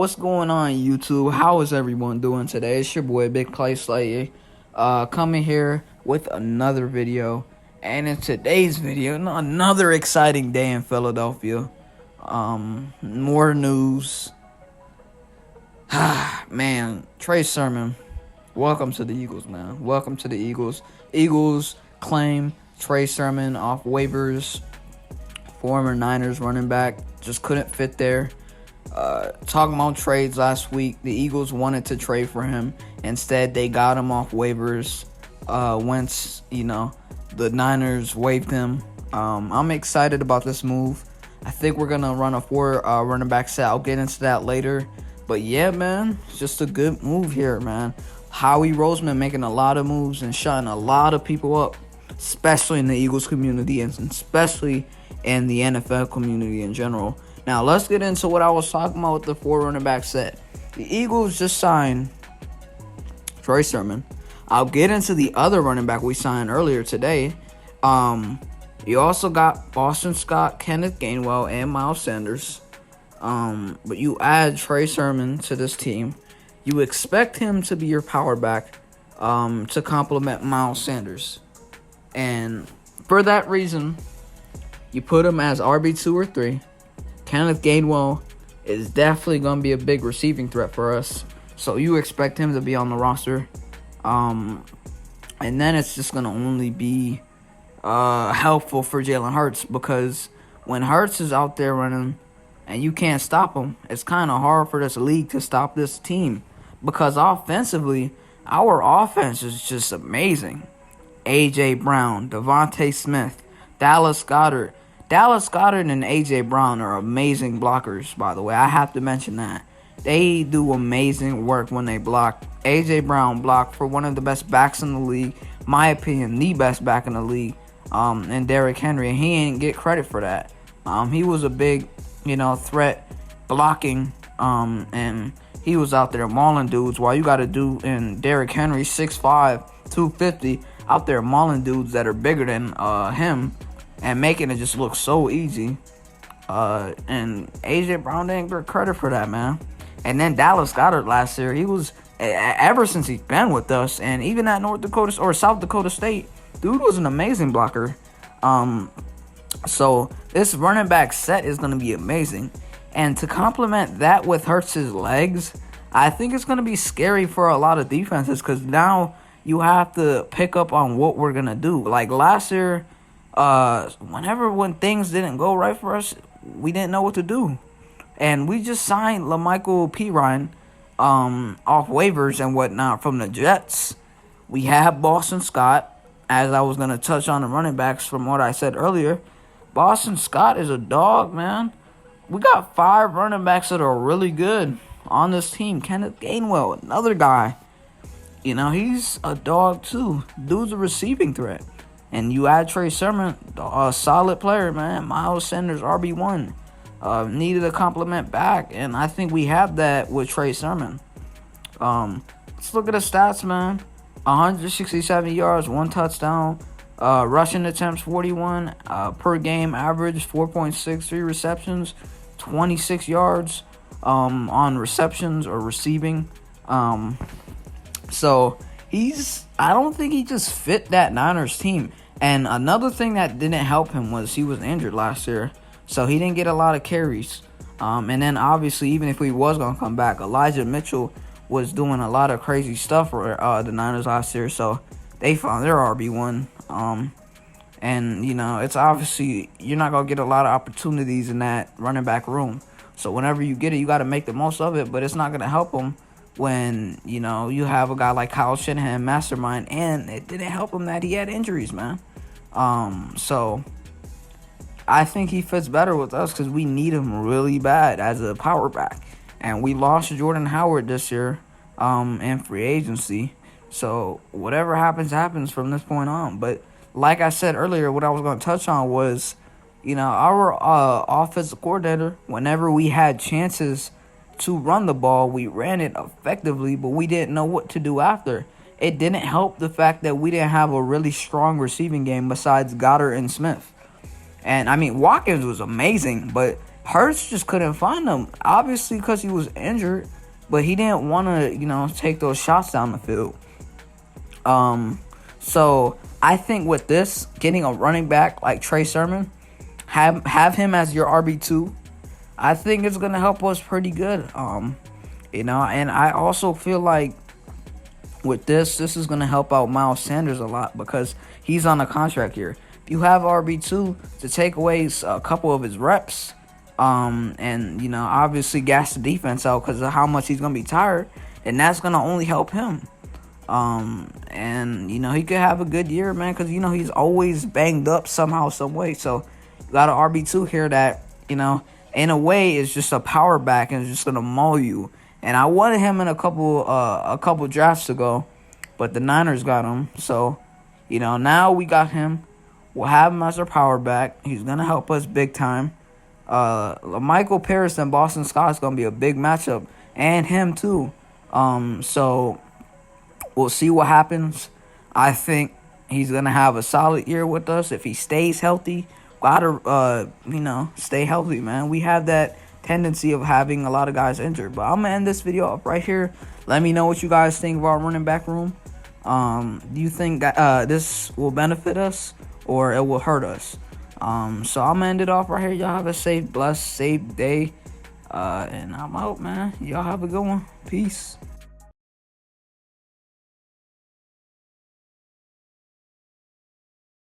what's going on, YouTube? How is everyone doing today? It's your boy Big Play Slayer, coming here with another video. And in today's video, another exciting day in Philadelphia. More news. Man, Trey Sermon, welcome to the Eagles, man. Welcome to the Eagles. Eagles claim Trey Sermon off waivers. Former Niners running back just couldn't fit there. Talking about trades last week, the Eagles wanted to trade for him. Instead, they got him off waivers. Once the Niners waived him. I'm excited about this move. I think we're gonna run a 4 running back set. I'll get into that later. But yeah, man, it's just a good move here, man. Howie Roseman making a lot of moves and shutting a lot of people up, especially in the Eagles community and especially in the NFL community in general. Now, let's get into what I was talking about with the 4 running back set. The Eagles just signed Trey Sermon. I'll get into the other running back we signed earlier today. You also got Boston Scott, Kenneth Gainwell, and Miles Sanders. But you add Trey Sermon to this team. You expect him to be your power back to complement Miles Sanders. And for that reason, you put him as RB2 or 3. Kenneth Gainwell is definitely going to be a big receiving threat for us. So you expect him to be on the roster. And then it's just going to only be helpful for Jalen Hurts, because when Hurts is out there running and you can't stop him, it's kind of hard for this league to stop this team, because offensively, our offense is just amazing. A.J. Brown, Devontae Smith, Dallas Goedert. Dallas Goedert and A.J. Brown are amazing blockers, by the way. I have to mention that. They do amazing work when they block. A.J. Brown blocked for one of the best backs in the league. My opinion, the best back in the league. And Derrick Henry. And he ain't get credit for that. He was a big, threat blocking. And he was out there mauling dudes. While you got to do in Derrick Henry, 6'5", 250, out there mauling dudes that are bigger than him. And making it just look so easy. And A.J. Brown didn't get credit for that, man. And then Dallas Goedert last year, he was, ever since he's been with us, and even at North Dakota or South Dakota State, dude was an amazing blocker. So this running back set is going to be amazing. And to complement that with Hurts' legs, I think it's going to be scary for a lot of defenses, because now you have to pick up on what we're going to do. Like last year, when things didn't go right for us, we didn't know what to do. And we just signed LaMichael Pirine off waivers and whatnot from the Jets. We have Boston Scott, as I was going to touch on the running backs from what I said earlier. Boston Scott is a dog, man. We got 5 running backs that are really good on this team. Kenneth Gainwell, another guy. He's a dog too. Dude's a receiving threat. And you add Trey Sermon, a solid player, man. Miles Sanders, RB1. Needed a compliment back. And I think we have that with Trey Sermon. Let's look at the stats, man. 167 yards, 1 touchdown. Rushing attempts, 41. Per game average, 4.63 receptions. 26 yards on receptions or receiving. So I don't think he just fit that Niners team. And another thing that didn't help him was he was injured last year. So he didn't get a lot of carries. And then obviously, even if he was going to come back, Elijah Mitchell was doing a lot of crazy stuff for the Niners last year. So they found their RB1. And, it's obviously you're not going to get a lot of opportunities in that running back room. So whenever you get it, you got to make the most of it. But it's not going to help him when, you have a guy like Kyle Shanahan, mastermind, and it didn't help him that he had injuries, man. So I think he fits better with us because we need him really bad as a power back. And we lost Jordan Howard this year in free agency. So whatever happens, happens from this point on. But like I said earlier, what I was going to touch on was, our offensive coordinator, whenever we had chances to run the ball, we ran it effectively, but we didn't know what to do after. It didn't help the fact that we didn't have a really strong receiving game besides Goddard and Smith. And, Watkins was amazing, but Hurts just couldn't find him, obviously because he was injured, but he didn't want to, take those shots down the field. So I think with this, getting a running back like Trey Sermon, have him as your RB2, I think it's gonna help us pretty good. And I also feel like with this is gonna help out Miles Sanders a lot because he's on a contract here. If you have RB2 to take away a couple of his reps, and obviously gas the defense out because of how much he's gonna be tired, and that's gonna only help him. And he could have a good year, man, because he's always banged up somehow, some way. So you got an RB2 here that in a way is just a power back and is just gonna maul you. And I wanted him in a couple drafts ago, but the Niners got him. So now we got him. We'll have him as our power back. He's gonna help us big time. Michael Paris and Boston Scott's gonna be a big matchup, and him too. So we'll see what happens. I think he's gonna have a solid year with us if he stays healthy. Gotta stay healthy, man. We have that tendency of having a lot of guys injured. But I'm gonna end this video up right here. Let me know what you guys think of our running back room. Do you think this will benefit us or it will hurt us? So I'm gonna end it off right here. Y'all have a safe, blessed, safe day. And I'm out, man. Y'all have a good one. Peace.